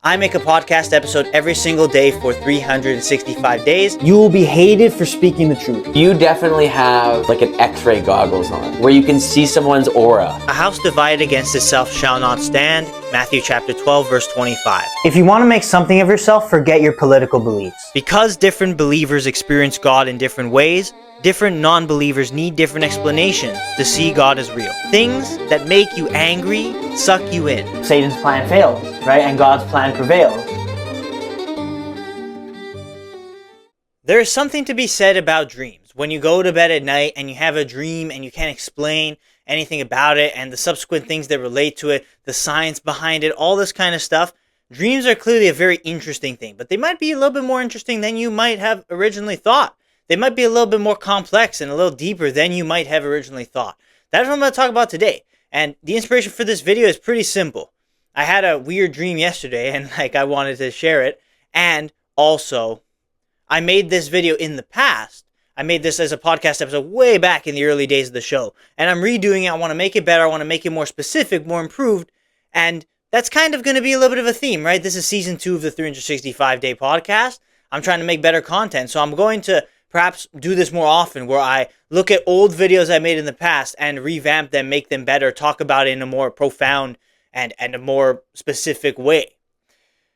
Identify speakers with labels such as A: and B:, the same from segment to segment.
A: I make a podcast episode every single day for 365 days. You will be hated for speaking the truth.
B: You definitely have like an X-ray goggles on, where you can see someone's aura.
A: A house divided against itself shall not stand. Matthew chapter 12, verse 25.
C: If you want to make something of yourself, forget your political beliefs.
A: Because different believers experience God in different ways, different non-believers need different explanations to see God as real. Things that make you angry suck you in.
C: Satan's plan fails, right? And God's plan prevails.
A: There is something to be said about dreams. When you go to bed at night and you have a dream and you can't explain anything about it and the subsequent things that relate to it, the science behind it, all this kind of stuff, dreams are clearly a very interesting thing, but they might be a little bit more interesting than you might have originally thought. They might be a little bit more complex and a little deeper than you might have originally thought. That's what I'm going to talk about today. And the inspiration for this video is pretty simple. I had a weird dream yesterday and I wanted to share it. And also, I made this video in the past. I made this as a podcast episode way back in the early days of the show. And I'm redoing it. I want to make it better. I want to make it more specific, more improved. And that's kind of going to be a little bit of a theme, right? This is season 2 of the 365-day podcast. I'm trying to make better content. So I'm going to perhaps do this more often, where I look at old videos I made in the past and revamp them, make them better, talk about it in a more profound and a more specific way.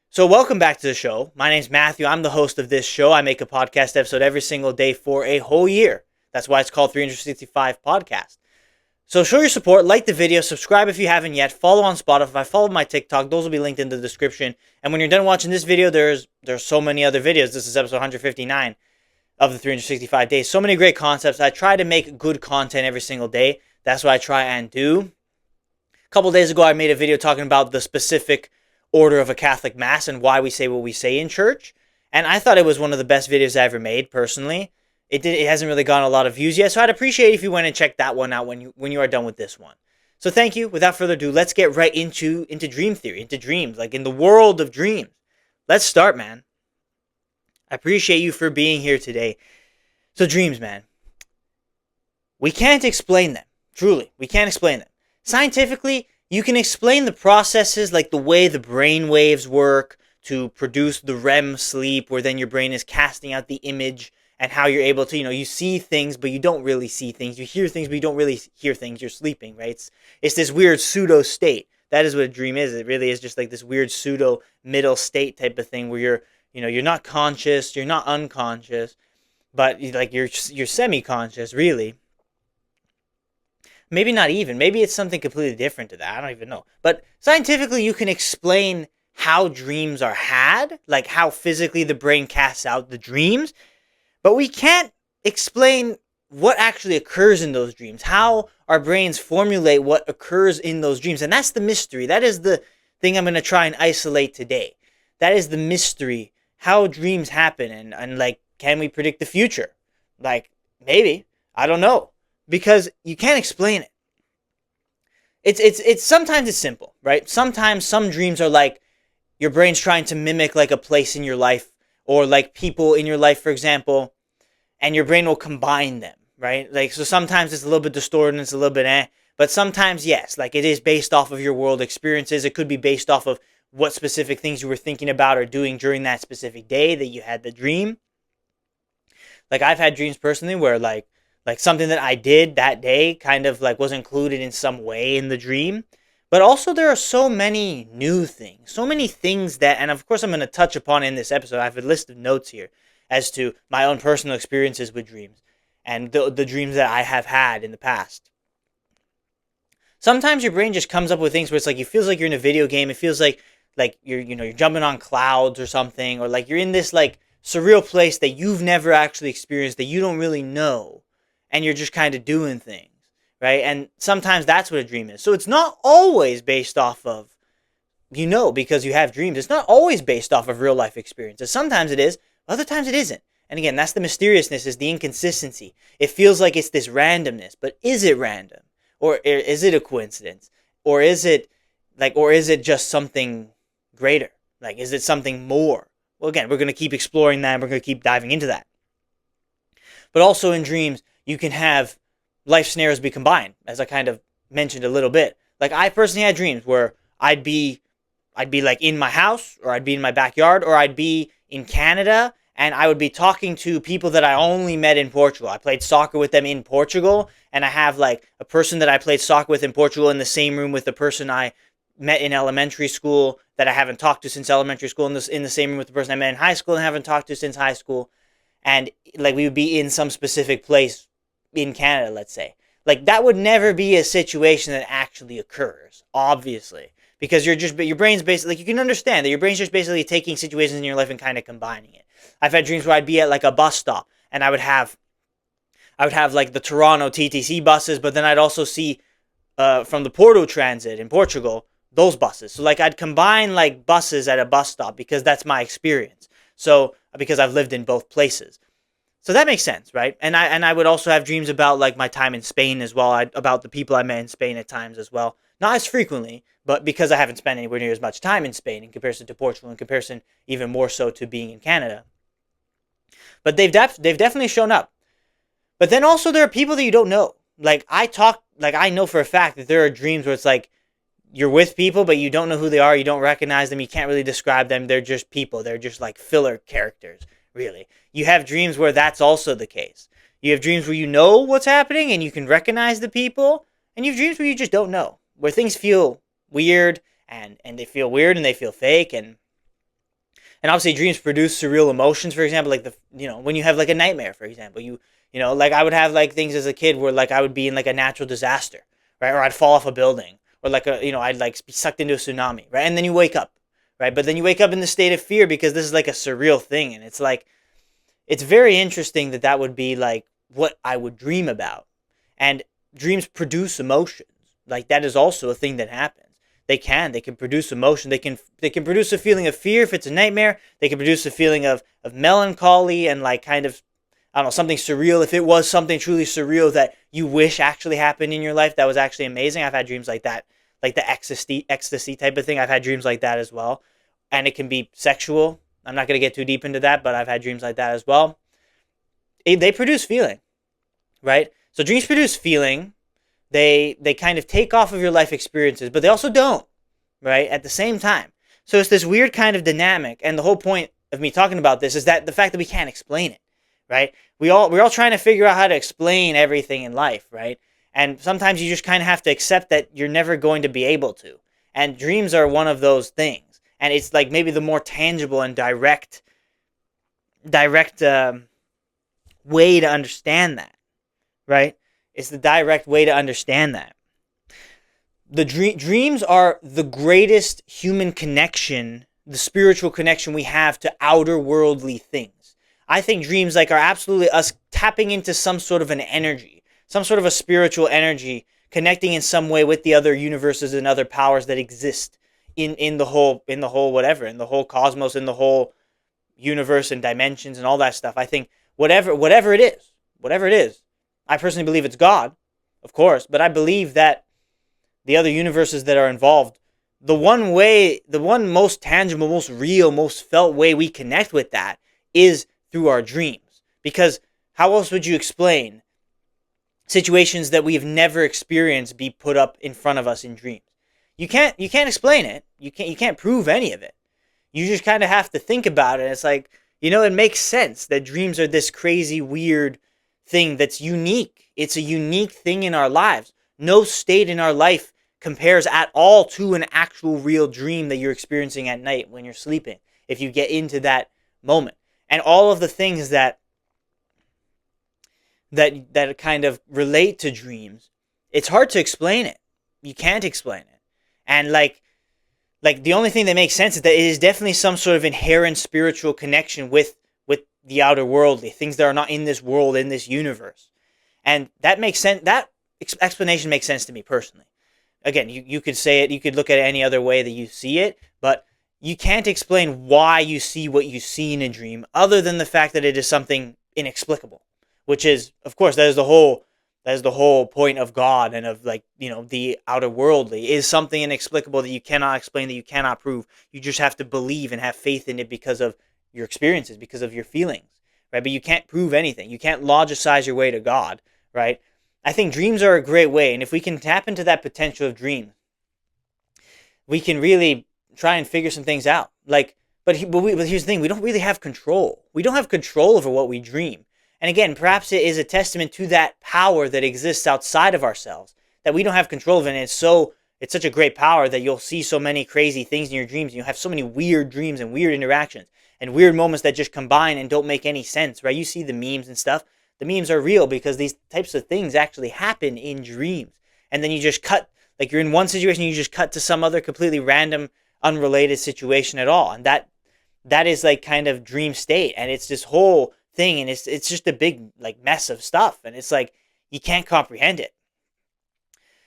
A: So welcome back to the show. My name's Matthew. I'm the host of this show. I make a podcast episode every single day for a whole year. That's why it's called 365 Podcast. So show your support, like the video, subscribe if you haven't yet, follow on Spotify, follow my TikTok. Those will be linked in the description. And when you're done watching this video, there's so many other videos. This is episode 159. Of the 365 days. So many great concepts. I try to make good content every single day. That's what I try and do. A couple days ago, I made a video talking about the specific order of a Catholic Mass and why we say what we say in church. And I thought it was one of the best videos I ever made, personally. It hasn't really gotten a lot of views yet, so I'd appreciate it if you went and checked that one out when you are done with this one. So thank you. Without further ado, let's get right into dream theory, into dreams, like in the world of dreams. Let's start, man. I appreciate you for being here today. So dreams, man. We can't explain them. Truly, we can't explain them. Scientifically, you can explain the processes, like the way the brain waves work to produce the REM sleep, where then your brain is casting out the image, and how you're able to, you see things, but you don't really see things. You hear things, but you don't really hear things. You're sleeping, right? It's this weird pseudo state. That is what a dream is. It really is just like this weird pseudo middle state type of thing where you're not conscious, you're not unconscious, but you're semi-conscious, really. Maybe not even. Maybe it's something completely different to that. I don't even know. But scientifically, you can explain how dreams are had, like how physically the brain casts out the dreams, but we can't explain what actually occurs in those dreams, how our brains formulate what occurs in those dreams. And that's the mystery. That is the thing I'm going to try and isolate today. That is the mystery. How dreams happen and can we predict the future? Maybe. I don't know. Because you can't explain it. It's sometimes it's simple, right? Sometimes some dreams are like your brain's trying to mimic like a place in your life or like people in your life, for example, and your brain will combine them, right? So sometimes it's a little bit distorted and it's a little bit but sometimes yes, it is based off of your world experiences. It could be based off of what specific things you were thinking about or doing during that specific day that you had the dream. I've had dreams personally where like something that I did that day kind of was included in some way in the dream. But also there are so many new things, so many things that, and of course I'm going to touch upon in this episode. I have a list of notes here as to my own personal experiences with dreams and the dreams that I have had in the past. Sometimes your brain just comes up with things where it's it feels like you're in a video game. It feels like you're jumping on clouds or something, or you're in this surreal place that you've never actually experienced, that you don't really know, and you're just kind of doing things, right? And sometimes that's what a dream is. So it's not always based off of, because you have dreams, it's not always based off of real life experiences. Sometimes it is, other times it isn't. And again, that's the mysteriousness, is the inconsistency. It feels like it's this randomness, but is it random? Or is it a coincidence? Or is it just something greater? Is it something more? Well, again, we're going to keep exploring that. We're going to keep diving into that. But also in dreams, you can have life scenarios be combined, as I kind of mentioned a little bit. I personally had dreams where I'd I'd be like in my house, or I'd be in my backyard, or I'd be in Canada, and I would be talking to people that I only met in Portugal. I played soccer with them in Portugal, and I have like a person that I played soccer with in Portugal in the same room with the person I met in elementary school that I haven't talked to since elementary school, in the same room with the person I met in high school and haven't talked to since high school. And like we would be in some specific place in Canada, let's say. Like that would never be a situation that actually occurs, obviously, because your brain's basically, like, you can understand that your brain's just basically taking situations in your life and kind of combining it. I've had dreams where I'd be at like a bus stop, and I would have like the Toronto TTC buses, but then I'd also see from the Porto Transit in Portugal, those buses. So like I'd combine like buses at a bus stop because that's my experience. So because I've lived in both places. So that makes sense, right? And I would also have dreams about like my time in Spain as well, about the people I met in Spain at times as well. Not as frequently, but because I haven't spent anywhere near as much time in Spain in comparison to Portugal, in comparison even more so to being in Canada. But they've definitely shown up. But then also there are people that you don't know. Like I know for a fact that there are dreams where it's like you're with people, but you don't know who they are, you don't recognize them, you can't really describe them, they're just people, they're just like filler characters, really. You have dreams where that's also the case. You have dreams where you know what's happening and you can recognize the people, and you have dreams where you just don't know, where things feel weird, and they feel weird and they feel fake, and obviously dreams produce surreal emotions. For example, like when you have like a nightmare, for example, you know, like I would have like things as a kid where like I would be in like a natural disaster, right? Or I'd fall off a building, or like I'd like be sucked into a tsunami, right? And then you wake up, right? But then you wake up in the state of fear because this is like a surreal thing, and it's like, it's very interesting that would be like what I would dream about. And dreams produce emotions. Like that is also a thing that happens. They can produce emotion. They can produce a feeling of fear if it's a nightmare. They can produce a feeling of melancholy and like kind of, I don't know, something surreal. If it was something truly surreal that you wish actually happened in your life, that was actually amazing. I've had dreams like that, like the ecstasy type of thing. I've had dreams like that as well. And it can be sexual. I'm not going to get too deep into that, but I've had dreams like that as well. They produce feeling, right? So dreams produce feeling. They kind of take off of your life experiences, but they also don't, right? At the same time. So it's this weird kind of dynamic. And the whole point of me talking about this is that the fact that we can't explain it, right? We're all trying to figure out how to explain everything in life, right? And sometimes you just kind of have to accept that you're never going to be able to. And dreams are one of those things. And it's like maybe the more tangible and direct way to understand that, right? It's the direct way to understand that. The dreams are the greatest human connection, the spiritual connection we have to outerworldly things. I think dreams like are absolutely us tapping into some sort of an energy, some sort of a spiritual energy, connecting in some way with the other universes and other powers that exist in the whole whatever, in the whole cosmos, in the whole universe and dimensions and all that stuff. I think whatever it is, I personally believe it's God, of course, but I believe that the other universes that are involved, the one most tangible, most real, most felt way we connect with that is through our dreams. Because how else would you explain situations that we've never experienced be put up in front of us in dreams? You can't explain it. You can't prove any of it. You just kind of have to think about it. It's like, it makes sense that dreams are this crazy, weird thing that's unique. It's a unique thing in our lives. No state in our life compares at all to an actual real dream that you're experiencing at night when you're sleeping, if you get into that moment. And all of the things that kind of relate to dreams, it's hard to explain it. You can't explain it. And like the only thing that makes sense is that it is definitely some sort of inherent spiritual connection with the outerworldly, things that are not in this world, in this universe. And that makes sense. That explanation makes sense to me personally. Again, you could say it, you could look at it any other way that you see it, but you can't explain why you see what you see in a dream other than the fact that it is something inexplicable, which is, of course, that is the whole point of God and of the outerworldly, is something inexplicable that you cannot explain, that you cannot prove. You just have to believe and have faith in it because of your experiences, because of your feelings, right? But you can't prove anything. You can't logicize your way to God, right? I think dreams are a great way, and if we can tap into that potential of dreams, we can really try and figure some things out. Like, but here's the thing: we don't really have control. We don't have control over what we dream. And again, perhaps it is a testament to that power that exists outside of ourselves that we don't have control of, and it's such a great power that you'll see so many crazy things in your dreams, and you have so many weird dreams and weird interactions and weird moments that just combine and don't make any sense, right? You see the memes and stuff. The memes are real because these types of things actually happen in dreams. And then you just cut, like you're in one situation, you just cut to some other completely random, unrelated situation at all. And that is like kind of dream state. And it's this whole thing, and it's just a big like mess of stuff. And it's like, you can't comprehend it.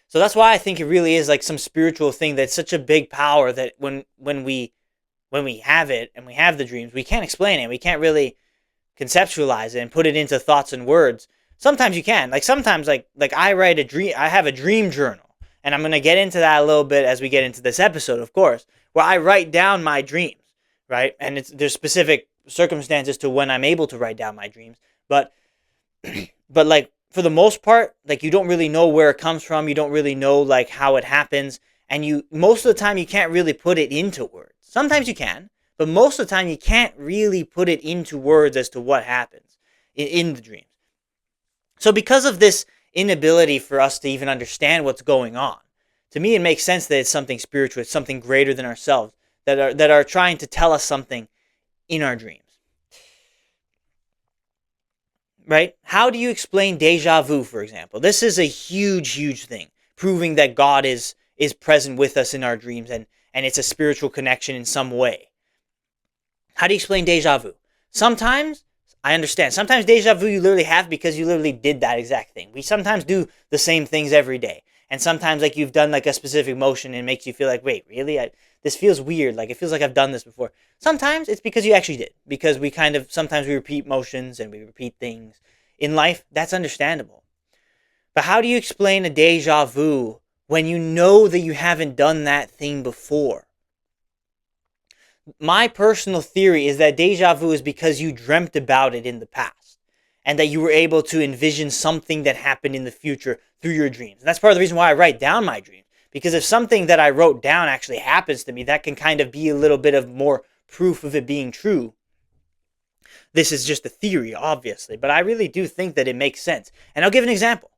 A: So that's why I think it really is like some spiritual thing that's such a big power that when we have it and we have the dreams, we can't explain it. We can't really conceptualize it and put it into thoughts and words. Sometimes you can. Like sometimes like I write a dream, I have a dream journal. And I'm going to get into that a little bit as we get into this episode, of course, where I write down my dreams, right? And there's specific circumstances to when I'm able to write down my dreams. But like for the most part, like you don't really know where it comes from. You don't really know like how it happens. And most of the time you can't really put it into words. Sometimes you can, but most of the time you can't really put it into words as to what happens in the dreams. So because of this inability for us to even understand what's going on, to me it makes sense that it's something spiritual, it's something greater than ourselves that are trying to tell us something in our dreams. Right? How do you explain deja vu, for example? This is a huge thing, proving that God is present with us in our dreams and it's a spiritual connection in some way. How do you explain deja vu? Sometimes, I understand. Sometimes deja vu you literally have because you literally did that exact thing. We sometimes do the same things every day. And sometimes like you've done like a specific motion and it makes you feel like, wait, really? This feels weird. Like it feels like I've done this before. Sometimes it's because you actually did. Because sometimes we repeat motions and we repeat things. In life, that's understandable. But how do you explain a deja vu when you know that you haven't done that thing before? My personal theory is that deja vu is because you dreamt about it in the past and that you were able to envision something that happened in the future through your dreams. And that's part of the reason why I write down my dreams, because if something that I wrote down actually happens to me, that can kind of be a little bit of more proof of it being true. This is just a theory, obviously, but I really do think that it makes sense. And I'll give an example.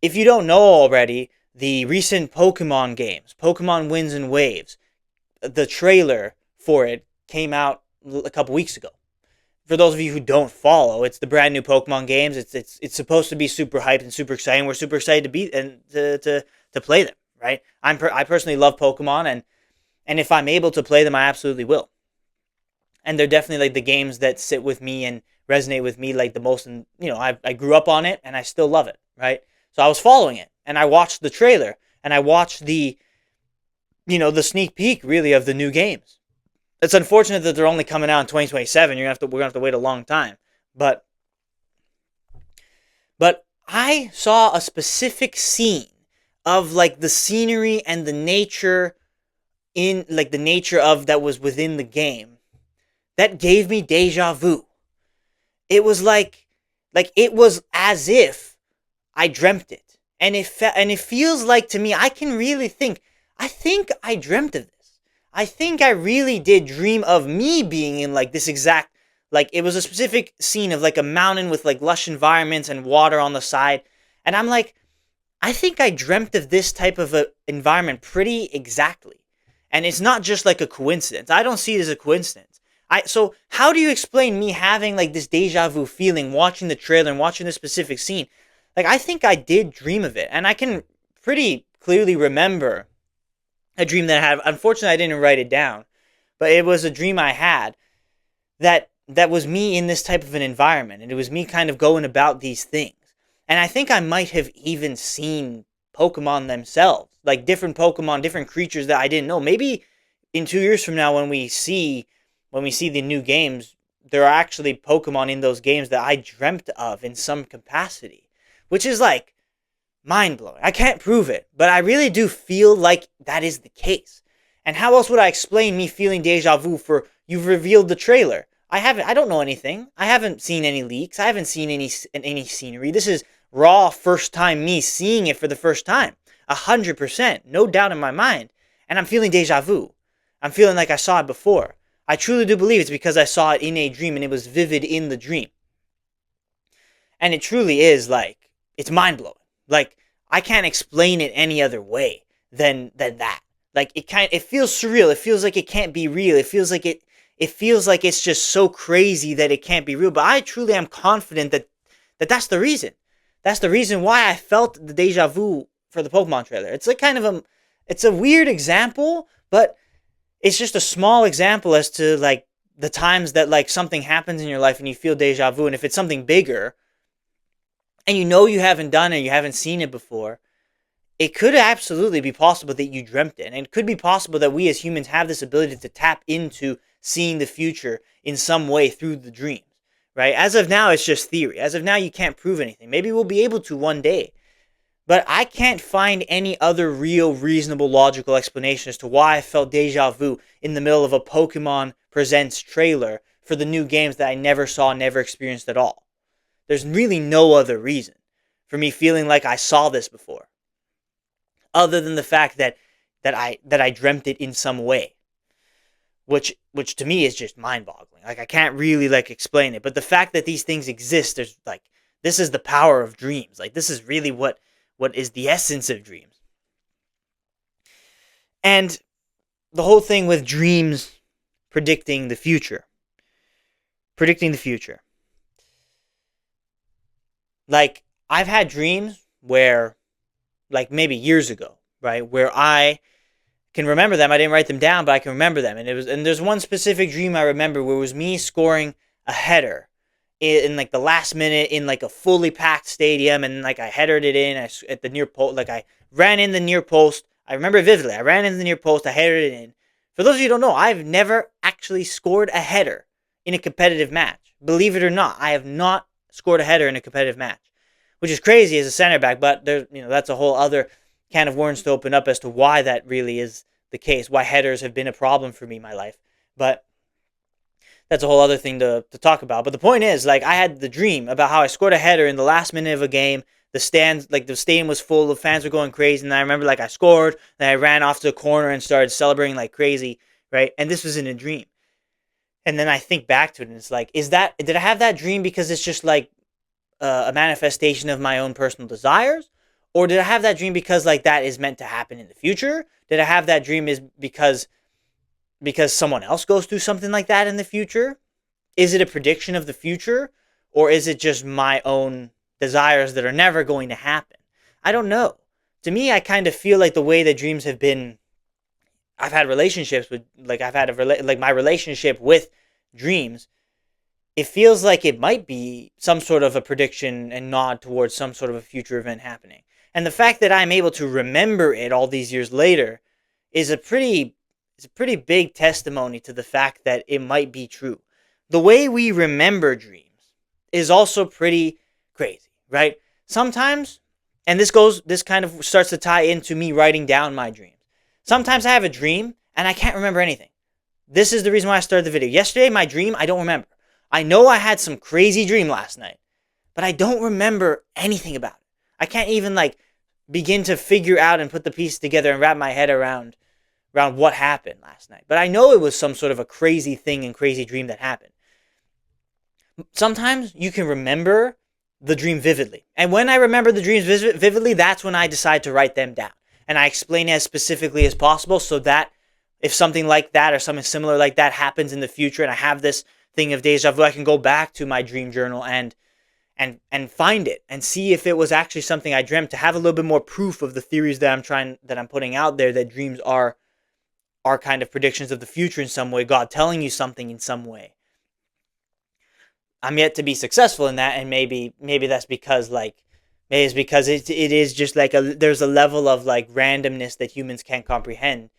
A: If you don't know already, the recent Pokemon games, Pokemon Winds and Waves, the trailer for it came out a couple weeks ago. For those of you who don't follow, it's the brand new Pokemon games. It's supposed to be super hyped and super exciting. We're super excited to be and to play them, right? I personally love Pokemon, and if I'm able to play them, I absolutely will. And they're definitely like the games that sit with me and resonate with me like the most. And I grew up on it, and I still love it, right? So I was following it, and I watched the trailer, and I watched the sneak peek really of the new games. It's unfortunate that they're only coming out in 2027. We're gonna have to wait a long time. But I saw a specific scene of like the scenery and the nature in like the nature of that was within the game that gave me deja vu. It was like it was as if I dreamt it, and it feels like to me I can really think. I think I dreamt of this. I think I really did dream of me being in like this exact, like it was a specific scene of like a mountain with like lush environments and water on the side. And I'm like, I think I dreamt of this type of a environment pretty exactly. And it's not just like a coincidence. I don't see it as a coincidence. So how do you explain me having like this deja vu feeling watching the trailer and watching this specific scene? Like I think I did dream of it, and I can pretty clearly remember a dream that I had. Unfortunately, I didn't write it down, but it was a dream I had that was me in this type of an environment, and it was me kind of going about these things. And I think I might have even seen Pokemon themselves, like different Pokemon, different creatures that I didn't know. Maybe in 2 years from now, when we see the new games, there are actually Pokemon in those games that I dreamt of in some capacity, which is like mind-blowing. I can't prove it, but I really do feel like that is the case. And how else would I explain me feeling deja vu for you've revealed the trailer? I don't know anything. I haven't seen any leaks. I haven't seen any scenery. This is raw first time me seeing it for the first time. 100%. No doubt in my mind. And I'm feeling deja vu. I'm feeling like I saw it before. I truly do believe it's because I saw it in a dream and it was vivid in the dream. And it truly is like, it's mind blowing. Like, I can't explain it any other way than that. Like, it feels surreal. It feels like it can't be real. It feels like it's just so crazy that it can't be real. But I truly am confident that that's the reason. That's the reason why I felt the deja vu for the Pokemon trailer. It's like it's a weird example, but it's just a small example as to like the times that like something happens in your life and you feel deja vu. And if it's something bigger and you haven't done it, you haven't seen it before, it could absolutely be possible that you dreamt it. And it could be possible that we as humans have this ability to tap into seeing the future in some way through the dreams, right? As of now, it's just theory. As of now, you can't prove anything. Maybe we'll be able to one day. But I can't find any other real, reasonable, logical explanation as to why I felt deja vu in the middle of a Pokemon Presents trailer for the new games that I never saw, never experienced at all. There's really no other reason for me feeling like I saw this before, other than the fact that I dreamt it in some way, which to me is just mind-boggling. Like, I can't really like explain it, but the fact that these things exist, there's like, this is the power of dreams. Like, this is really what is the essence of dreams. And the whole thing with dreams predicting the future. Like, I've had dreams where, like maybe years ago, right, where I can remember them. I didn't write them down, but I can remember them. And there's one specific dream I remember where it was me scoring a header in like the last minute in like a fully packed stadium, and like I headered it in at the near post. Like, I ran in the near post. I remember it vividly. I ran in the near post. I headered it in. For those of you who don't know, I've never actually scored a header in a competitive match. Believe it or not, I have not scored a header in a competitive match, which is crazy as a center back. But there's, that's a whole other can of worms to open up as to why that really is the case. Why headers have been a problem for me in my life. But that's a whole other thing to talk about. But the point is, like, I had the dream about how I scored a header in the last minute of a game. The stadium was full, the fans were going crazy, and I remember, like, I scored, and I ran off to the corner and started celebrating like crazy, right? And this was in a dream. And then I think back to it, and it's like, did I have that dream because it's just like a manifestation of my own personal desires? Or did I have that dream because like that is meant to happen in the future? Did I have that dream is because someone else goes through something like that in the future? Is it a prediction of the future? Or is it just my own desires that are never going to happen? I don't know. To me, I kind of feel like the way that dreams have been, I've had relationships with, like, my relationship with dreams, it feels like it might be some sort of a prediction and nod towards some sort of a future event happening. And the fact that I'm able to remember it all these years later is a pretty big testimony to the fact that it might be true. The way we remember dreams is also pretty crazy, right? Sometimes, and this kind of starts to tie into me writing down my dreams. Sometimes I have a dream and I can't remember anything. This is the reason why I started the video. Yesterday, my dream, I don't remember. I know I had some crazy dream last night, but I don't remember anything about it. I can't even like begin to figure out and put the pieces together and wrap my head around what happened last night. But I know it was some sort of a crazy thing and crazy dream that happened. Sometimes you can remember the dream vividly. And when I remember the dreams vividly, that's when I decide to write them down. And I explain it as specifically as possible so that if something like that or something similar like that happens in the future and I have this thing of deja vu, I can go back to my dream journal and find it and see if it was actually something I dreamt, to have a little bit more proof of the theories that I'm putting out there, that dreams are kind of predictions of the future in some way, God telling you something in some way. I'm yet to be successful in that, and maybe that's because it is just like there's a level of like randomness that humans can't comprehend.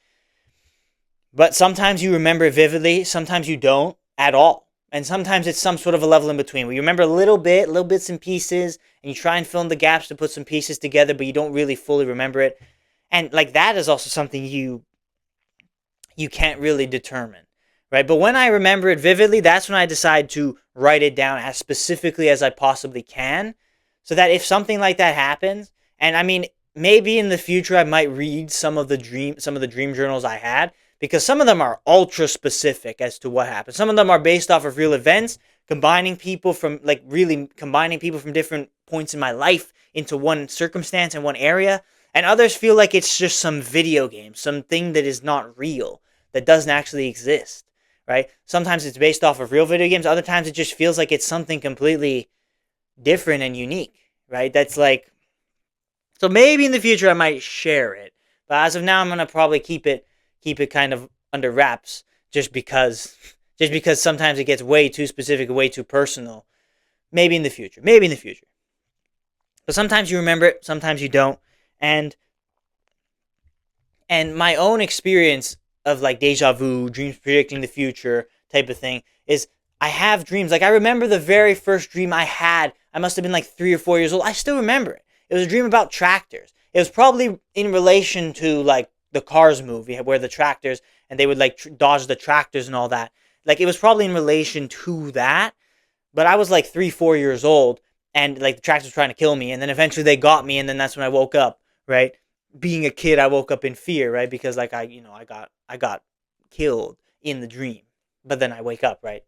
A: But sometimes you remember it vividly, sometimes you don't at all. And sometimes it's some sort of a level in between where you remember little bits and pieces, and you try and fill in the gaps to put some pieces together, but you don't really fully remember it. And like that is also something you can't really determine, right? But when I remember it vividly, that's when I decide to write it down as specifically as I possibly can, so that if something like that happens, and I mean, maybe in the future I might read some of the dream journals I had, because some of them are ultra specific as to what happened. Some of them are based off of real events, combining people from different points in my life into one circumstance and one area. And others feel like it's just some video game, something that is not real, that doesn't actually exist, right? Sometimes it's based off of real video games. Other times it just feels like it's something completely different and unique, right? That's like, so maybe in the future I might share it, but as of now I'm gonna probably keep it kind of under wraps, just because sometimes it gets way too specific, way too personal. Maybe in the future, but sometimes you remember it, sometimes you don't. And my own experience of like deja vu, dreams predicting the future type of thing, is I have dreams. Like I remember the very first dream I had. I must have been like 3 or 4 years old. I still remember it. It was a dream about tractors. It was probably in relation to like the Cars movie, where the tractors, and they would like dodge the tractors and all that. Like it was probably in relation to that. But I was like 3, 4 years old, and like the tractors were trying to kill me, and then eventually they got me, and then that's when I woke up. Right? Being a kid, I woke up in fear, right? Because like I got killed in the dream, but then I wake up, right?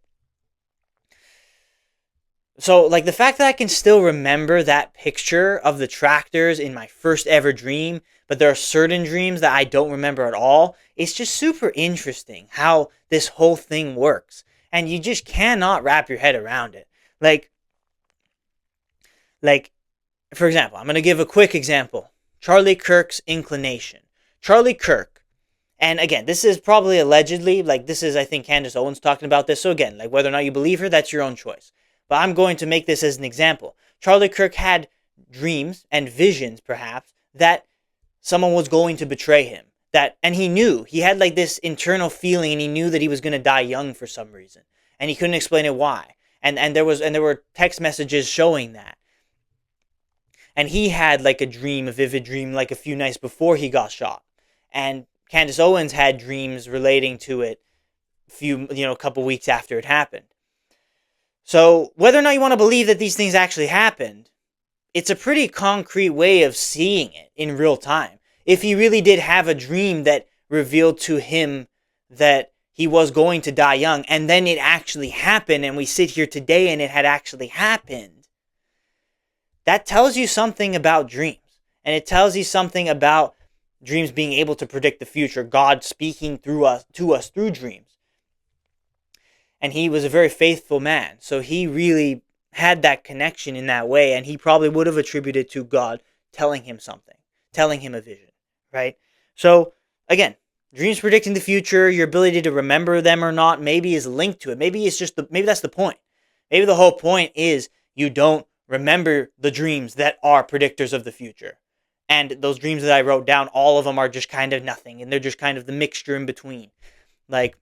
A: So like the fact that I can still remember that picture of the tractors in my first ever dream, but there are certain dreams that I don't remember at all. It's just super interesting how this whole thing works, and you just cannot wrap your head around it. Like for example, I'm gonna give a quick example. Charlie Kirk's inclination. Charlie Kirk, and again, this is probably allegedly, like this is, I think, Candace Owens talking about this, so again, like whether or not you believe her, that's your own choice. But I'm going to make this as an example. Charlie Kirk had dreams and visions, perhaps, that someone was going to betray him. And he knew, he had like this internal feeling, and he knew that he was going to die young for some reason. And he couldn't explain it why. And there were text messages showing that. And he had like a vivid dream, like a few nights before he got shot. And Candace Owens had dreams relating to it a couple weeks after it happened. So whether or not you want to believe that these things actually happened, it's a pretty concrete way of seeing it in real time. If he really did have a dream that revealed to him that he was going to die young, and then it actually happened, and we sit here today and it had actually happened, that tells you something about dreams. And it tells you something about dreams being able to predict the future, God speaking to us through dreams. And he was a very faithful man, so he really had that connection in that way, and he probably would have attributed to God telling him something, telling him a vision, right? So again, dreams predicting the future, your ability to remember them or not, maybe is linked to it. Maybe that's the point. Maybe the whole point is you don't remember the dreams that are predictors of the future. And those dreams that I wrote down, all of them are just kind of nothing, and they're just kind of the mixture in between. Like,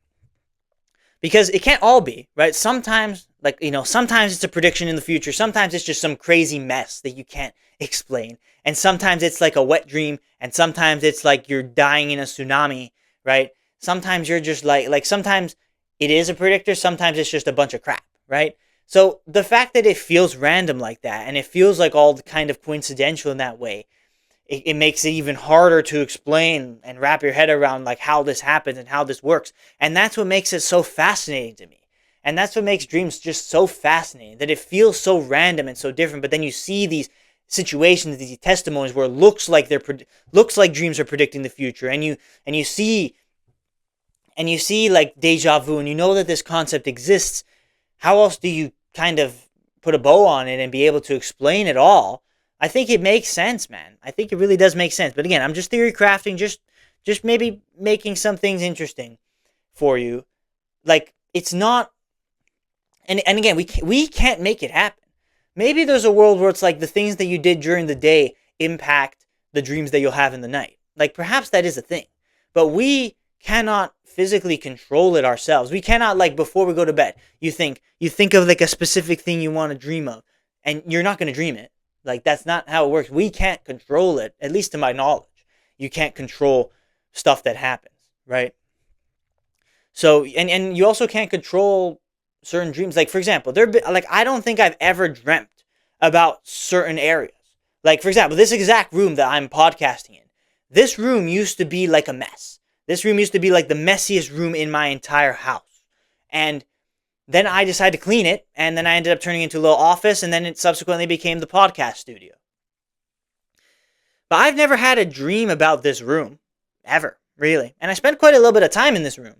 A: because it can't all be, right? Sometimes, sometimes it's a prediction in the future. Sometimes it's just some crazy mess that you can't explain. And sometimes it's like a wet dream, and sometimes it's like you're dying in a tsunami, right? Sometimes you're just like sometimes it is a predictor, sometimes it's just a bunch of crap, right? So the fact that it feels random like that, and it feels like all kind of coincidental in that way, it makes it even harder to explain and wrap your head around like how this happens and how this works. And that's what makes it so fascinating to me. And that's what makes dreams just so fascinating, that it feels so random and so different. But then you see these situations, these testimonies where it looks like dreams are predicting the future, and you see like deja vu, and you know that this concept exists. How else do you kind of put a bow on it and be able to explain it all? I think it makes sense, man. I think it really does make sense. But again, I'm just theory crafting, just maybe making some things interesting for you. Like, it's not, and again, we can't make it happen. Maybe there's a world where it's like the things that you did during the day impact the dreams that you'll have in the night. Like, perhaps that is a thing. But we cannot physically control it ourselves. We cannot, like, before we go to bed, you think of like a specific thing you want to dream of, and you're not going to dream it. Like, that's not how it works. We can't control it, at least to my knowledge. You can't control stuff that happens, right? So, and you also can't control certain dreams. Like, for example, I don't think I've ever dreamt about certain areas. Like, for example, this exact room that I'm podcasting in. This room used to be like a mess. This room used to be like the messiest room in my entire house. And then I decided to clean it, and then I ended up turning it into a little office, and then it subsequently became the podcast studio. But I've never had a dream about this room, ever, really. And I spent quite a little bit of time in this room.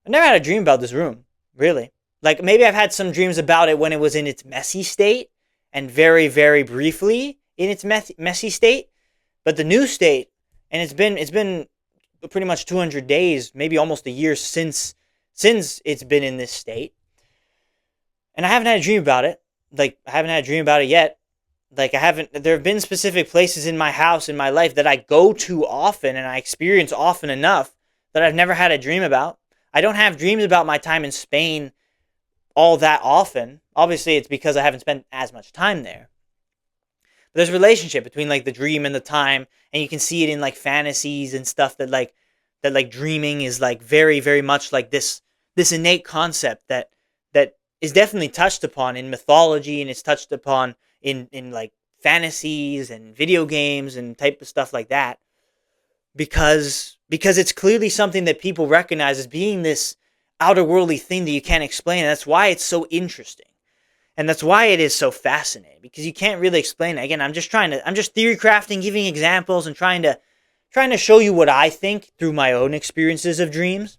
A: I've never had a dream about this room, really. Like, maybe I've had some dreams about it when it was in its messy state, and very, very briefly in its messy state. But the new state, and it's been pretty much 200 days, maybe almost a year since it's been in this state. And I haven't had a dream about it. Like, I haven't had a dream about it yet. Like, there have been specific places in my house, in my life, that I go to often and I experience often enough that I've never had a dream about. I don't have dreams about my time in Spain all that often. Obviously, it's because I haven't spent as much time there. But there's a relationship between, like, the dream and the time, and you can see it in, like, fantasies and stuff that dreaming is, like, very, very much like this innate concept that is definitely touched upon in mythology, and it's touched upon in like fantasies and video games and type of stuff like that, because it's clearly something that people recognize as being this outerworldly thing that you can't explain. And that's why it's so interesting, and that's why it is so fascinating, because you can't really explain it. Again, I'm just theory crafting, giving examples, and trying to show you what I think through my own experiences of dreams.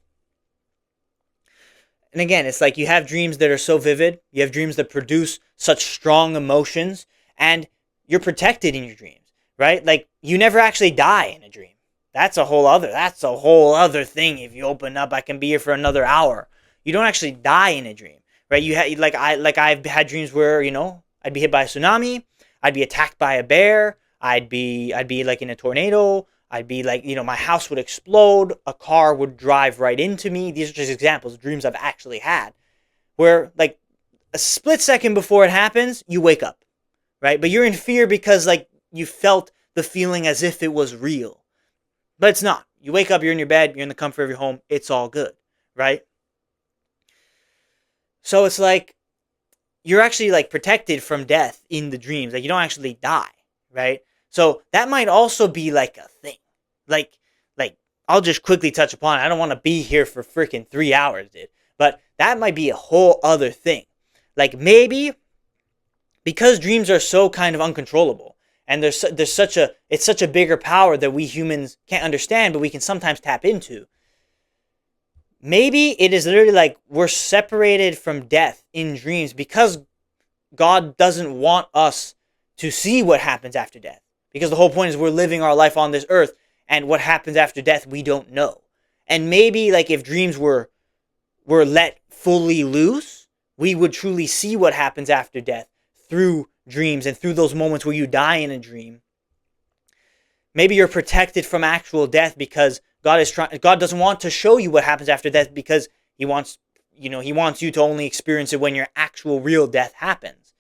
A: And again, it's like you have dreams that are so vivid. You have dreams that produce such strong emotions, and you're protected in your dreams, right? Like, you never actually die in a dream. That's a whole other thing. If you open up, I can be here for another hour. You don't actually die in a dream, right? I've had dreams where, I'd be hit by a tsunami, I'd be attacked by a bear, I'd be like in a tornado, I'd be like, my house would explode, a car would drive right into me. These are just examples of dreams I've actually had, where, like, a split second before it happens, you wake up, right? But you're in fear because, like, you felt the feeling as if it was real. But it's not. You wake up, you're in your bed, you're in the comfort of your home, it's all good, right? So it's like, you're actually, like, protected from death in the dreams. Like, you don't actually die, right? So that might also be, like, a thing. Like, I'll just quickly touch upon it. I don't want to be here for freaking 3 hours, dude. But that might be a whole other thing. Like, maybe because dreams are so kind of uncontrollable, and it's such a bigger power that we humans can't understand, but we can sometimes tap into. Maybe it is literally like we're separated from death in dreams because God doesn't want us to see what happens after death. Because the whole point is we're living our life on this earth, and what happens after death, we don't know. And maybe, like, if dreams were let fully loose, we would truly see what happens after death through dreams and through those moments where you die in a dream. Maybe you're protected from actual death because God doesn't want to show you what happens after death, because he wants you to only experience it when your actual real death happens.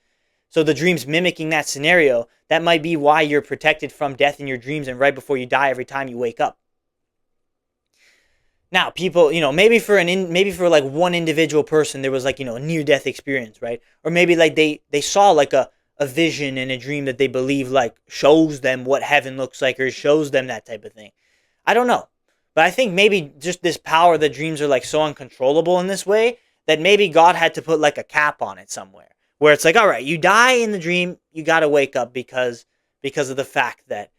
A: So the dream's mimicking that scenario. That might be why you're protected from death in your dreams and right before you die every time you wake up. Now, people, maybe for like one individual person, there was, like, a near-death experience, right? Or maybe, like, they saw, like, a vision in a dream that they believe, like, shows them what heaven looks like, or shows them that type of thing. I don't know. But I think maybe just this power that dreams are, like, so uncontrollable in this way that maybe God had to put, like, a cap on it somewhere. Where it's like, all right, you die in the dream, you got to wake up because of the fact that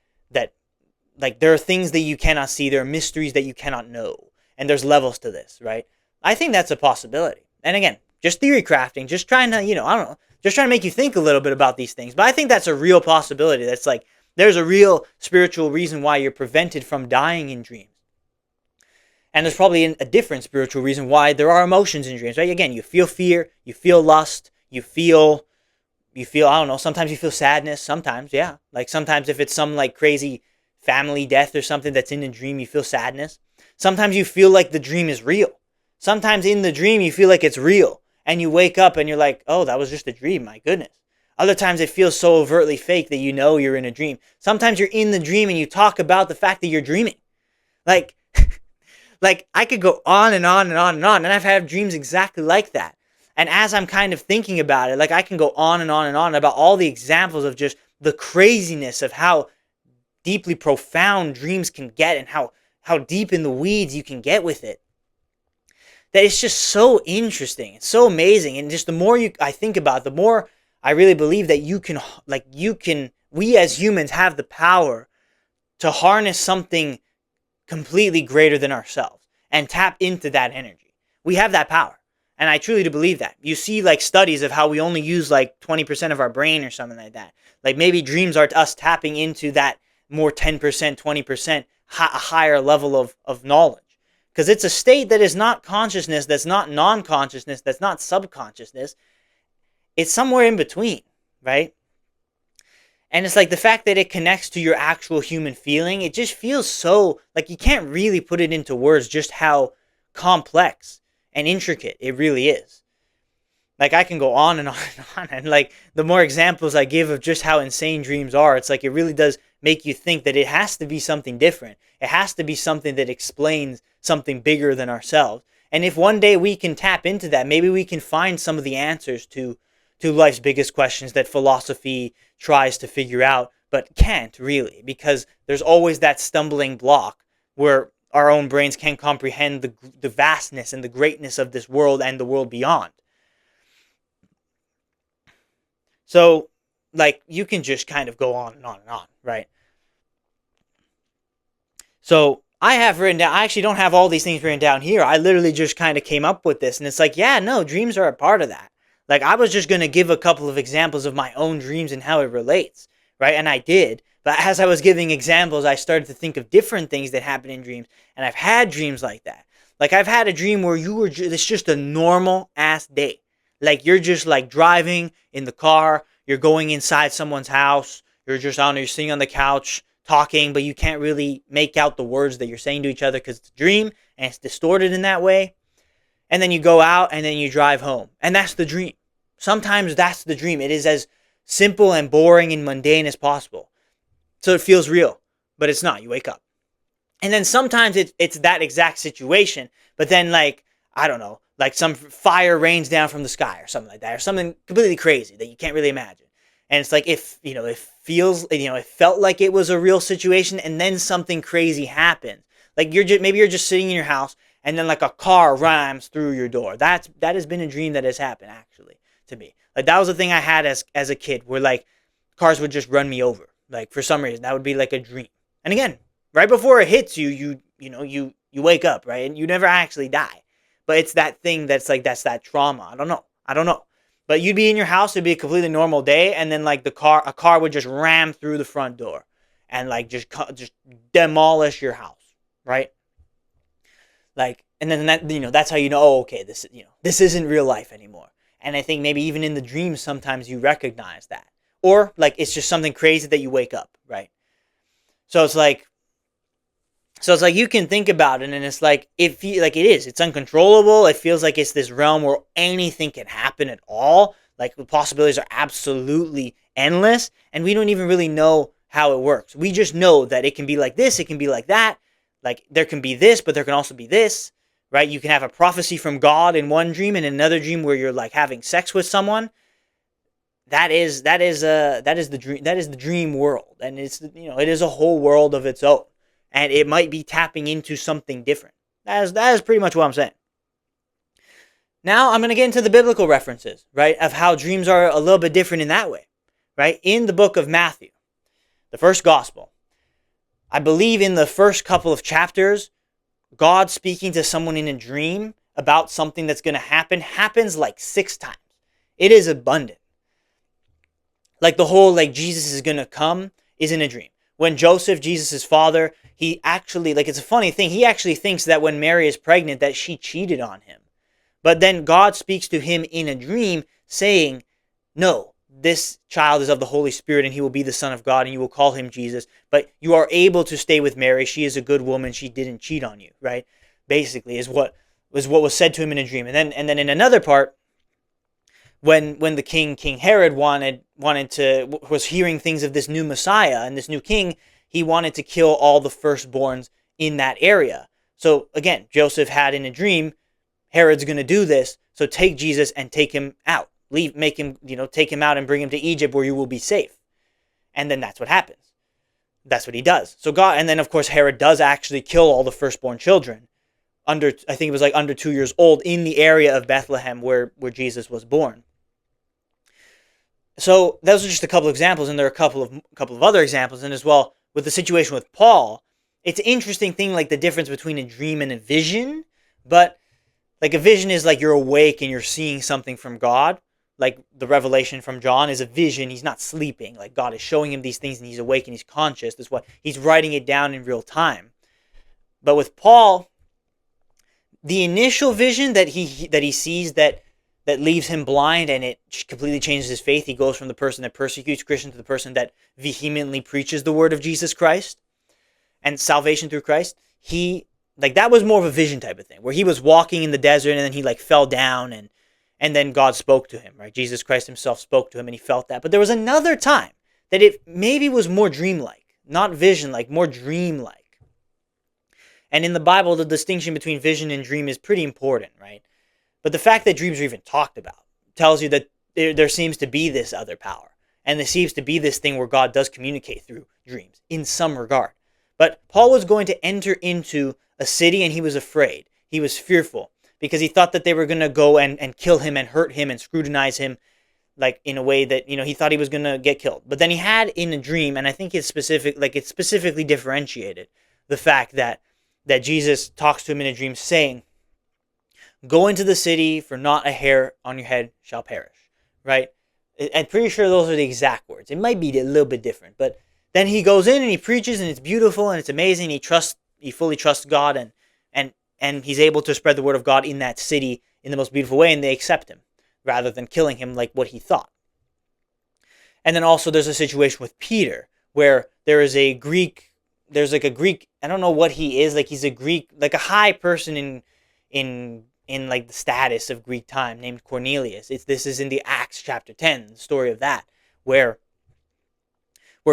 A: like, there are things that you cannot see, there are mysteries that you cannot know, and there's levels to this, right? I think that's a possibility. And again, just theory crafting, just trying to, I don't know, just trying to make you think a little bit about these things. But I think that's a real possibility. That's like, there's a real spiritual reason why you're prevented from dying in dreams. And there's probably a different spiritual reason why there are emotions in dreams, right? Again, you feel fear, you feel lust, you feel, I don't know, sometimes you feel sadness, sometimes, yeah. Like, sometimes if it's some, like, crazy family death or something that's in a dream, you feel sadness. Sometimes you feel like the dream is real. Sometimes in the dream you feel like it's real, and you wake up and you're like, oh, that was just a dream, my goodness. Other times it feels so overtly fake that you're in a dream. Sometimes you're in the dream and you talk about the fact that you're dreaming. Like, I could go on and on and on and on, and I've had dreams exactly like that. And as I'm kind of thinking about it, like, I can go on and on and on about all the examples of just the craziness of how deeply profound dreams can get, and how how deep in the weeds you can get with it, that it's just so interesting. It's so amazing. And just the more I think about it, the more I really believe that we as humans have the power to harness something completely greater than ourselves and tap into that energy. We have that power. And I truly do believe that. You see like studies of how we only use like 20% of our brain or something like that. Like maybe dreams are us tapping into that more 10%, 20%, a higher level of knowledge. Because it's a state that is not consciousness, that's not non-consciousness, that's not subconsciousness. It's somewhere in between, right? And it's like the fact that it connects to your actual human feeling, it just feels so, like you can't really put it into words just how complex and intricate it really is. Like I can go on and on and on, and like the more examples I give of just how insane dreams are, it's like it really does make you think that it has to be something different. It has to be something that explains something bigger than ourselves. And if one day we can tap into that, maybe we can find some of the answers to life's biggest questions that philosophy tries to figure out, but can't really, because there's always that stumbling block where our own brains can't comprehend the vastness and the greatness of this world and the world beyond. So, like, you can just kind of go on and on and on, right? So, I actually don't have all these things written down here. I literally just kind of came up with this, and it's like, yeah, no, dreams are a part of that. Like, I was just going to give a couple of examples of my own dreams and how it relates, right? And I did. But as I was giving examples, I started to think of different things that happen in dreams. And I've had dreams like that. Like, I've had a dream where it's just a normal ass day. Like, you're just like driving in the car. You're going inside someone's house. You're sitting on the couch talking, but you can't really make out the words that you're saying to each other because it's a dream and it's distorted in that way. And then you go out and then you drive home. And that's the dream. Sometimes that's the dream. It is as simple and boring and mundane as possible. So it feels real, but it's not. You wake up. And then sometimes it's that exact situation, but then like, I don't know, like some fire rains down from the sky or something like that, or something completely crazy that you can't really imagine. And it's like, it felt like it was a real situation, and then something crazy happens. Like maybe you're just sitting in your house, and then like a car rams through your door. That has been a dream that has happened actually to me. Like that was the thing I had as a kid, where like cars would just run me over. Like for some reason, that would be like a dream. And again, right before it hits you wake up, right? And you never actually die. But it's that thing that's that trauma. I don't know. But you'd be in your house, it'd be a completely normal day, and then like a car would just ram through the front door and like just demolish your house, right? Like, and then that's how you know, oh, okay, this isn't real life anymore. And I think maybe even in the dreams, sometimes you recognize that, or like it's just something crazy that you wake up, right? So it's like you can think about it, and it's like it's uncontrollable. It feels like it's this realm where anything can happen at all. Like the possibilities are absolutely endless, and we don't even really know how it works. We just know that it can be like this, it can be like that. Like there can be this, but there can also be this, right? You can have a prophecy from God in one dream, and in another dream where you're like having sex with someone. That is the dream world, and it is a whole world of its own. And it might be tapping into something different. That is pretty much what I'm saying. Now I'm going to get into the biblical references, right, of how dreams are a little bit different in that way, right? In the book of Matthew, the first gospel, I believe in the first couple of chapters, God speaking to someone in a dream about something that's going to happens like 6 times. It is abundant. Like the whole, like Jesus is going to come is in a dream. When Joseph, Jesus' father, he actually, like it's a funny thing, he actually thinks that when Mary is pregnant that she cheated on him. But then God speaks to him in a dream saying, no, this child is of the Holy Spirit and he will be the Son of God and you will call him Jesus. But you are able to stay with Mary. She is a good woman. She didn't cheat on you, right? Basically is what was said to him in a dream. And then in another part, when the King Herod was hearing things of this new Messiah and this new king, he wanted to kill all the firstborns in that area. So again, Joseph had in a dream, Herod's going to do this, so take Jesus and take him out. Take him out and bring him to Egypt where you will be safe. And then that's what happens. that's what he does. So God, and then of course Herod does actually kill all the firstborn children I think it was like under 2 years old in the area of Bethlehem where Jesus was born. So those are just a couple of examples, and there are a couple of other examples, and as well with the situation with Paul, it's an interesting thing, like the difference between a dream and a vision. But like a vision is like you're awake and you're seeing something from God. Like the revelation from John is a vision. He's not sleeping. Like God is showing him these things and he's awake and he's conscious. That's what he's writing it down in real time. But with Paul, the initial vision that he sees that leaves him blind and it completely changes his faith. He goes from the person that persecutes Christians to the person that vehemently preaches the word of Jesus Christ and salvation through Christ. That was more of a vision type of thing, where he was walking in the desert and then he like fell down and then God spoke to him, right? Jesus Christ himself spoke to him and he felt that. But there was another time that it maybe was more dreamlike, not vision-like, more dreamlike. And in the Bible, the distinction between vision and dream is pretty important, right? But the fact that dreams are even talked about tells you that there seems to be this other power. And there seems to be this thing where God does communicate through dreams in some regard. But Paul was going to enter into a city and he was afraid. He was fearful because he thought that they were going to go and kill him and hurt him and scrutinize him, like in a way that, he thought he was going to get killed. But then he had in a dream, and I think it's specifically differentiated the fact that Jesus talks to him in a dream saying, "Go into the city, for not a hair on your head shall perish," right? I'm pretty sure those are the exact words. It might be a little bit different, but then he goes in and he preaches and it's beautiful and it's amazing. He fully trusts God and he's able to spread the word of God in that city in the most beautiful way, and they accept him rather than killing him like what he thought. And then also there's a situation with Peter where there's like a Greek, I don't know what he is, like he's a Greek, like a high person in like the status of Greek time, named Cornelius. This is in the Acts chapter 10, the story of that, where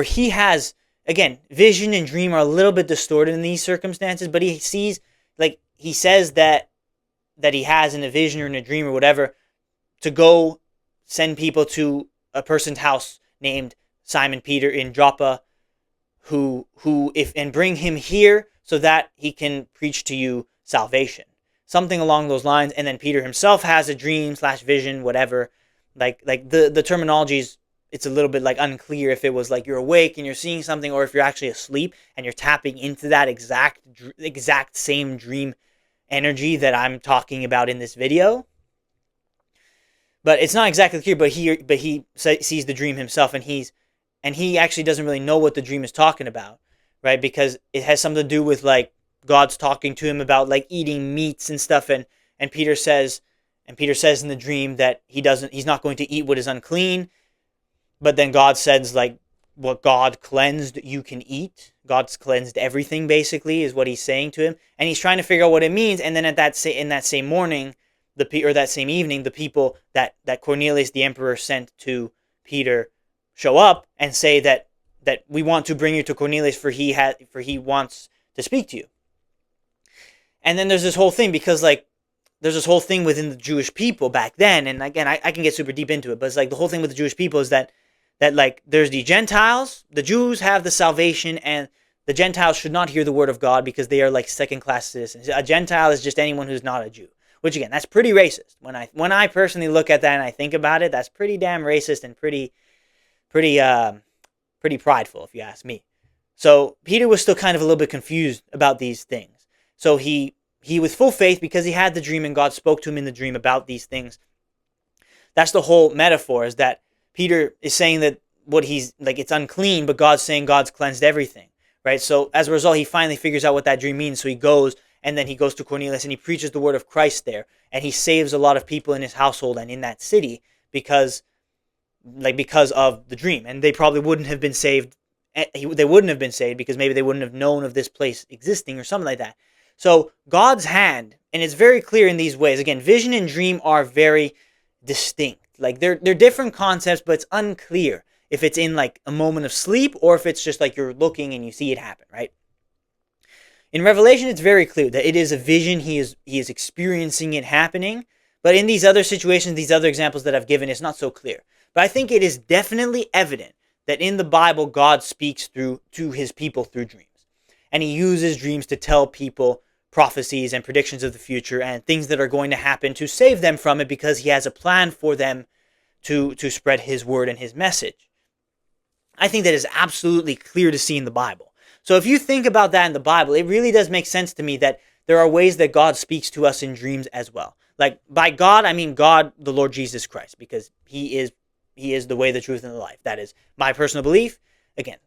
A: he has, again, vision and dream are a little bit distorted in these circumstances, but he sees, like he says that he has in a vision or in a dream or whatever, to go send people to a person's house named Simon Peter in Joppa, and bring him here so that he can preach to you salvation. Something along those lines. And then Peter himself has a dream / vision, whatever. Like the terminology it's a little bit like unclear if it was like you're awake and you're seeing something, or if you're actually asleep and you're tapping into that exact same dream energy that I'm talking about in this video. But it's not exactly clear. But he sees the dream himself, and he actually doesn't really know what the dream is talking about, right? Because it has something to do with like God's talking to him about like eating meats and stuff, and Peter says in the dream that he's not going to eat what is unclean, but then God says like what God cleansed you can eat. God's cleansed everything, basically, is what he's saying to him, and he's trying to figure out what it means. And then in that same morning, that same evening, the people that Cornelius the emperor sent to Peter show up and say that we want to bring you to Cornelius for he wants to speak to you. And then there's this whole thing, because like there's this whole thing within the Jewish people back then, and again I can get super deep into it, but it's like the whole thing with the Jewish people is that like there's the Gentiles, the Jews have the salvation, and the Gentiles should not hear the word of God because they are like second-class citizens. A Gentile is just anyone who's not a Jew, which again, that's pretty racist. When I personally look at that and I think about it, that's pretty damn racist and pretty prideful, if you ask me. So Peter was still kind of a little bit confused about these things. So he with full faith, because he had the dream and God spoke to him in the dream about these things. That's the whole metaphor, is that Peter is saying that what he's like, it's unclean, but God's saying God's cleansed everything, right? So as a result, he finally figures out what that dream means. So he goes, and then he goes to Cornelius and he preaches the word of Christ there, and he saves a lot of people in his household and in that city because of the dream. And they probably wouldn't have been saved. They wouldn't have been saved because maybe they wouldn't have known of this place existing or something like that. So God's hand, and it's very clear in these ways. Again, vision and dream are very distinct. Like they're different concepts, but it's unclear if it's in like a moment of sleep or if it's just like you're looking and you see it happen, right? In Revelation, it's very clear that it is a vision. He is experiencing it happening. But in these other situations, these other examples that I've given, it's not so clear. But I think it is definitely evident that in the Bible, God speaks to his people through dreams. And he uses dreams to tell people prophecies and predictions of the future and things that are going to happen to save them from it, because he has a plan for them to spread his word and his message. I think that is absolutely clear to see in the Bible. So if you think about that in the Bible, it really does make sense to me that there are ways that God speaks to us in dreams as well. Like, by God, I mean God, the Lord Jesus Christ, because he is the way, the truth, and the life. That is my personal belief. Again,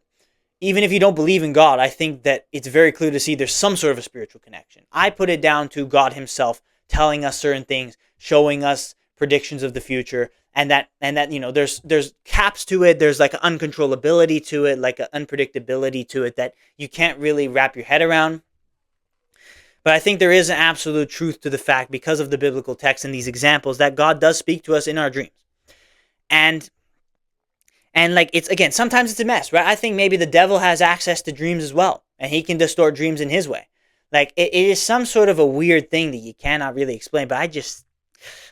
A: even if you don't believe in God, I think that it's very clear to see there's some sort of a spiritual connection. I put it down to God himself telling us certain things, showing us predictions of the future, and that there's caps to it. There's like an uncontrollability to it, like an unpredictability to it that you can't really wrap your head around. But I think there is an absolute truth to the fact, because of the biblical text and these examples, that God does speak to us in our dreams. And like, it's, again, sometimes it's a mess, right? I think maybe the devil has access to dreams as well, and he can distort dreams in his way. Like, it is some sort of a weird thing that you cannot really explain, but I just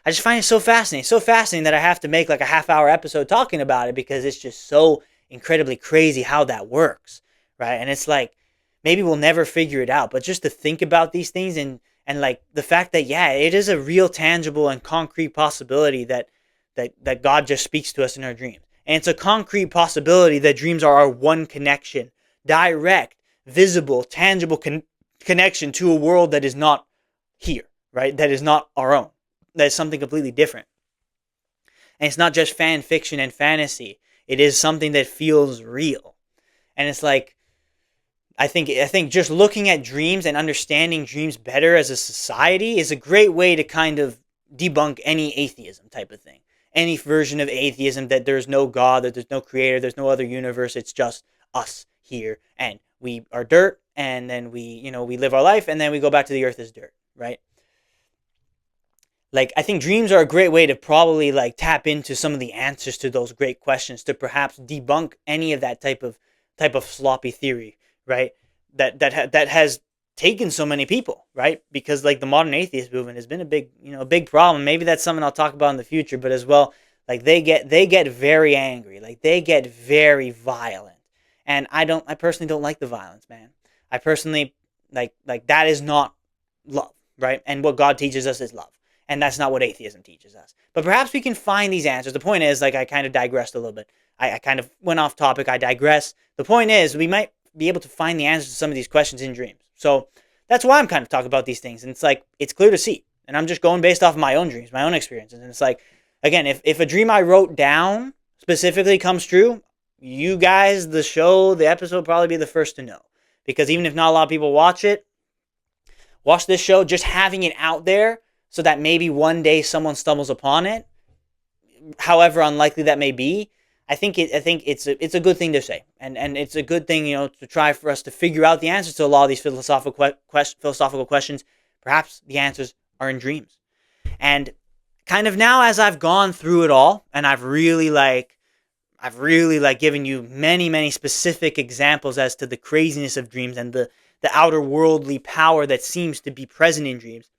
A: find it so fascinating that I have to make like a half-hour episode talking about it, because it's just so incredibly crazy how that works, right? And it's like, maybe we'll never figure it out, but just to think about these things and like the fact that, yeah, it is a real, tangible, and concrete possibility that God just speaks to us in our dreams. And it's a concrete possibility that dreams are our one connection, direct, visible, tangible connection to a world that is not here, right? That is not our own. That is something completely different. And it's not just fan fiction and fantasy. It is something that feels real. And it's like, I think just looking at dreams and understanding dreams better as a society is a great way to kind of debunk any atheism type of thing. Any version of atheism that there's no God, that there's no creator, there's no other universe, it's just us here, and we are dirt, and then we live our life, and then we go back to the earth as dirt, right? Like, I think dreams are a great way to probably like tap into some of the answers to those great questions, to perhaps debunk any of that type of sloppy theory, right? That has taken so many people, right? Because like the modern atheist movement has been a big problem. Maybe that's something I'll talk about in the future, but as well, like they get very angry, like they get very violent. And I personally don't like the violence, man. I personally like that is not love, right? And what God teaches us is love. And that's not what atheism teaches us. But perhaps we can find these answers. The point is, like, I kind of digressed a little bit. I kind of went off topic. I digress. The point is, we might be able to find the answers to some of these questions in dreams. So that's why I'm kind of talking about these things. And it's like, it's clear to see. And I'm just going based off of my own dreams, my own experiences. And it's like, again, if a dream I wrote down specifically comes true, you guys, the show, the episode will probably be the first to know. Because even if not a lot of people watch this show, just having it out there so that maybe one day someone stumbles upon it, however unlikely that may be, I think it's a good thing to say, and it's a good thing, to try for us to figure out the answers to a lot of these philosophical questions. Perhaps the answers are in dreams. And kind of now, as I've gone through it all, and I've really given you many specific examples as to the craziness of dreams and the outerworldly power that seems to be present in dreams,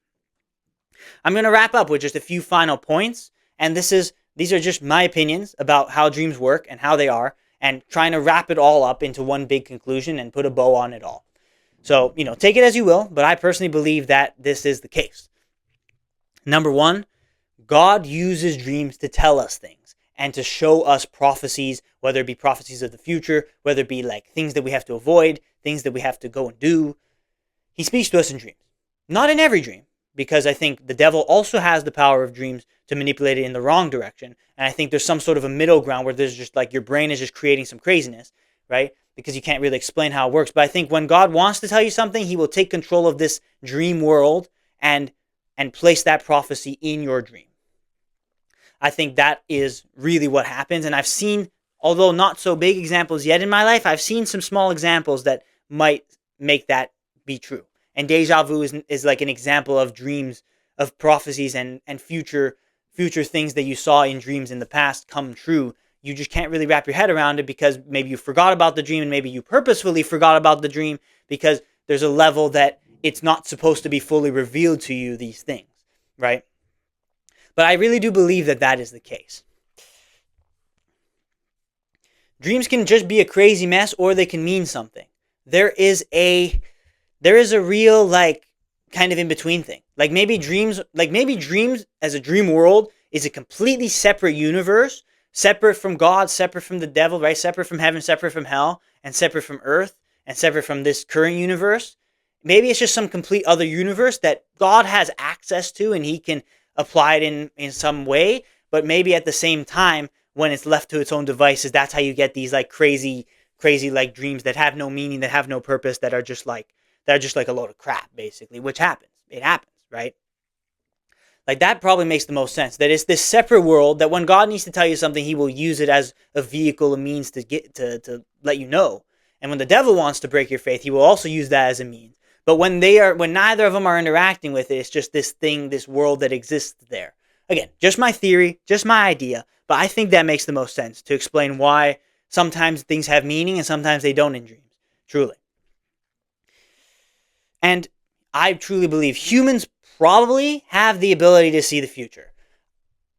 A: I'm going to wrap up with just a few final points, and these are just my opinions about how dreams work and how they are, and trying to wrap it all up into one big conclusion and put a bow on it all. So, take it as you will, but I personally believe that this is the case. Number one, God uses dreams to tell us things and to show us prophecies, whether it be prophecies of the future, whether it be like things that we have to avoid, things that we have to go and do. He speaks to us in dreams. Not in every dream, because I think the devil also has the power of dreams to manipulate it in the wrong direction. And I think there's some sort of a middle ground where there's just like your brain is just creating some craziness, right? Because you can't really explain how it works. But I think when God wants to tell you something, he will take control of this dream world and place that prophecy in your dream. I think that is really what happens. And I've seen, although not so big examples yet in my life, I've seen some small examples that might make that be true. And deja vu is like an example of dreams, of prophecies and future things that you saw in dreams in the past come true. You just can't really wrap your head around it because maybe you forgot about the dream, and maybe you purposefully forgot about the dream because there's a level that it's not supposed to be fully revealed to you, these things, right? But I really do believe that is the case. Dreams can just be a crazy mess, or they can mean something. There is a real like kind of in between thing. Maybe dreams as a dream world is a completely separate universe, separate from God, separate from the devil, right? Separate from heaven, separate from hell, and separate from earth, and separate from this current universe. Maybe it's just some complete other universe that God has access to and he can apply it in some way, but maybe at the same time, when it's left to its own devices, that's how you get these like crazy like dreams that have no meaning, that have no purpose, that are just like a load of crap, basically, which happens. It happens, right? Like that probably makes the most sense. That it's this separate world that when God needs to tell you something, he will use it as a vehicle, a means to get to let you know. And when the devil wants to break your faith, he will also use that as a means. But when neither of them are interacting with it, it's just this thing, this world that exists there. Again, just my theory, just my idea, but I think that makes the most sense to explain why sometimes things have meaning and sometimes they don't in dreams. Truly. And I truly believe humans probably have the ability to see the future.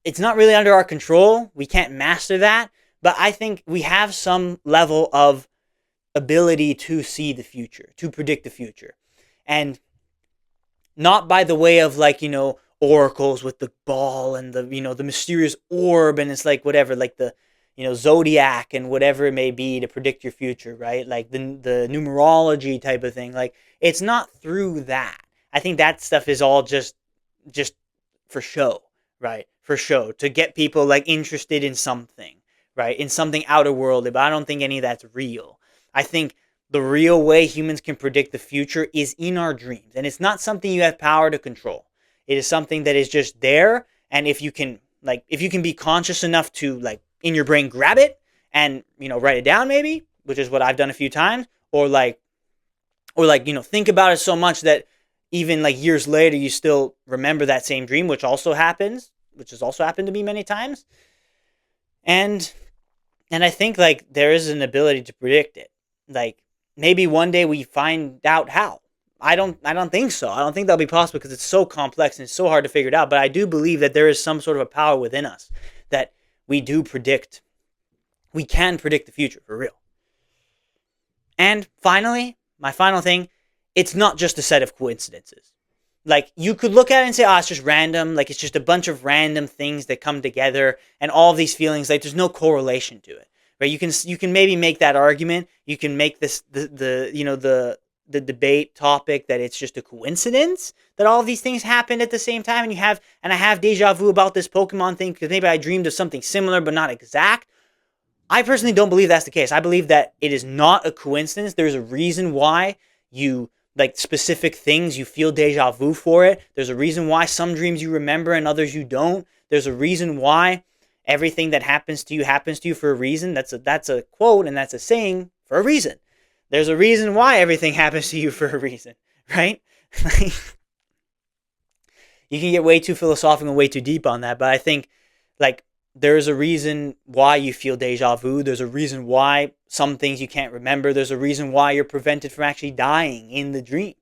A: It's not really under our control. We can't master that, but I think we have some level of ability to see the future, to predict the future. And not by the way of like, oracles with the ball and the mysterious orb, and it's like whatever, like the zodiac and whatever it may be to predict your future, right? Like the numerology type of thing. Like it's not through that. I think that stuff is all just for show, right? For show, to get people like interested in something, right? In something outerworldly, but I don't think any of that's real. I think the real way humans can predict the future is in our dreams, and it's not something you have power to control. It is something that is just there, and if you can be conscious enough to like in your brain grab it and write it down, maybe, which is what I've done a few times, or think about it so much that even like years later you still remember that same dream, which has also happened to me many times. And I think like there is an ability to predict it. Like maybe one day we find out how. I don't think so. I don't think that'll be possible because it's so complex and it's so hard to figure it out. But I do believe that there is some sort of a power within us that we can predict the future for real. And finally, my final thing, it's not just a set of coincidences. Like you could look at it and say, it's just random. Like it's just a bunch of random things that come together and all of these feelings, like there's no correlation to it, right? You can maybe make that argument. You can make this, the debate topic that it's just a coincidence that all of these things happened at the same time, and I have deja vu about this Pokemon thing because maybe I dreamed of something similar but not exact. I personally don't believe that's the case. I believe that it is not a coincidence. There's a reason why you like specific things, you feel deja vu for it. There's a reason why some dreams you remember and others you don't. There's a reason why everything that happens to you for a reason. That's a quote and that's a saying for a reason. There's a reason why everything happens to you for a reason, right? You can get way too philosophical and way too deep on that, but I think like there's a reason why you feel deja vu. There's a reason why some things you can't remember. There's a reason why you're prevented from actually dying in the dream.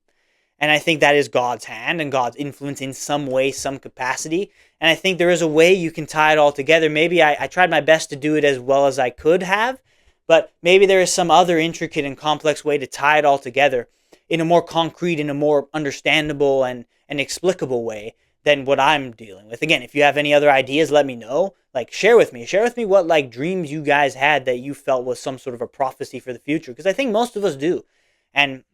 A: And I think that is God's hand and God's influence in some way, some capacity. And I think there is a way you can tie it all together. Maybe I tried my best to do it as well as I could have, but maybe there is some other intricate and complex way to tie it all together in a more concrete, in a more understandable and explicable way than what I'm dealing with. Again, if you have any other ideas, let me know. Like, share with me what like dreams you guys had that you felt was some sort of a prophecy for the future, because I think most of us do. And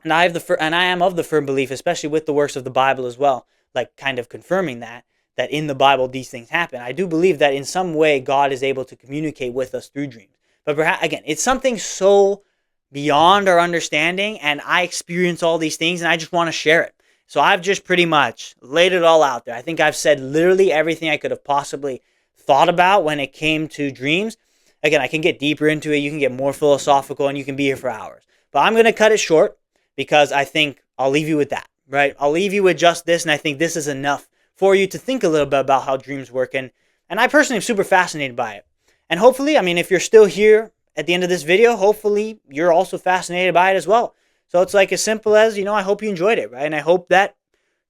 A: I am of the firm belief, especially with the works of the Bible as well, like kind of confirming that in the Bible these things happen. I do believe that in some way God is able to communicate with us through dreams. But perhaps, again, it's something so beyond our understanding, and I experience all these things, and I just want to share it. So I've just pretty much laid it all out there. I think I've said literally everything I could have possibly thought about when it came to dreams. Again, I can get deeper into it. You can get more philosophical, and you can be here for hours. But I'm going to cut it short because I think I'll leave you with that, right? I'll leave you with just this, and I think this is enough for you to think a little bit about how dreams work. And I personally am super fascinated by it. And hopefully, I mean, if you're still here at the end of this video, hopefully you're also fascinated by it as well. So it's like as simple as, I hope you enjoyed it, right? And I hope that,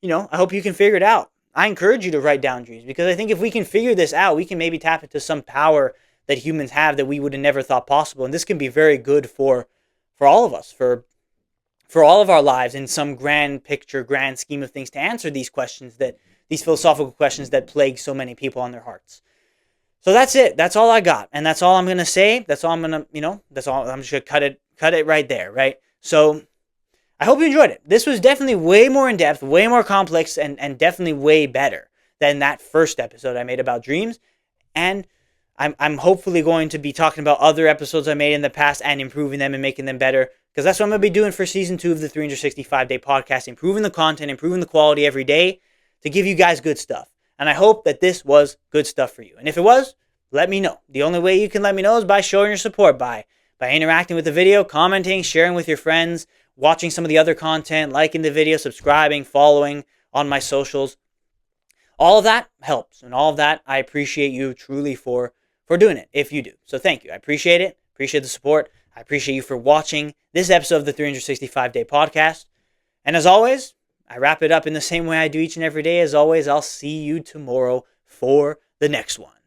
A: I hope you can figure it out. I encourage you to write down dreams because I think if we can figure this out, we can maybe tap into some power that humans have that we would have never thought possible. And this can be very good for all of us, for all of our lives in some grand picture, grand scheme of things, to answer these questions, these philosophical questions that plague so many people on their hearts. So that's it. That's all I got. And that's all I'm going to say. That's all I'm going to, that's all. I'm just going to cut it right there, right? So I hope you enjoyed it. This was definitely way more in depth, way more complex, and definitely way better than that first episode I made about dreams. And I'm hopefully going to be talking about other episodes I made in the past and improving them and making them better, because that's what I'm going to be doing for season 2 of the 365-day podcast, improving the content, improving the quality every day to give you guys good stuff. And I hope that this was good stuff for you. And if it was, let me know. The only way you can let me know is by showing your support, by interacting with the video, commenting, sharing with your friends, watching some of the other content, liking the video, subscribing, following on my socials. All of that helps. And all of that, I appreciate you truly for doing it, if you do. So thank you. I appreciate it. Appreciate the support. I appreciate you for watching this episode of the 365-day podcast. And as always, I wrap it up in the same way I do each and every day. As always, I'll see you tomorrow for the next one.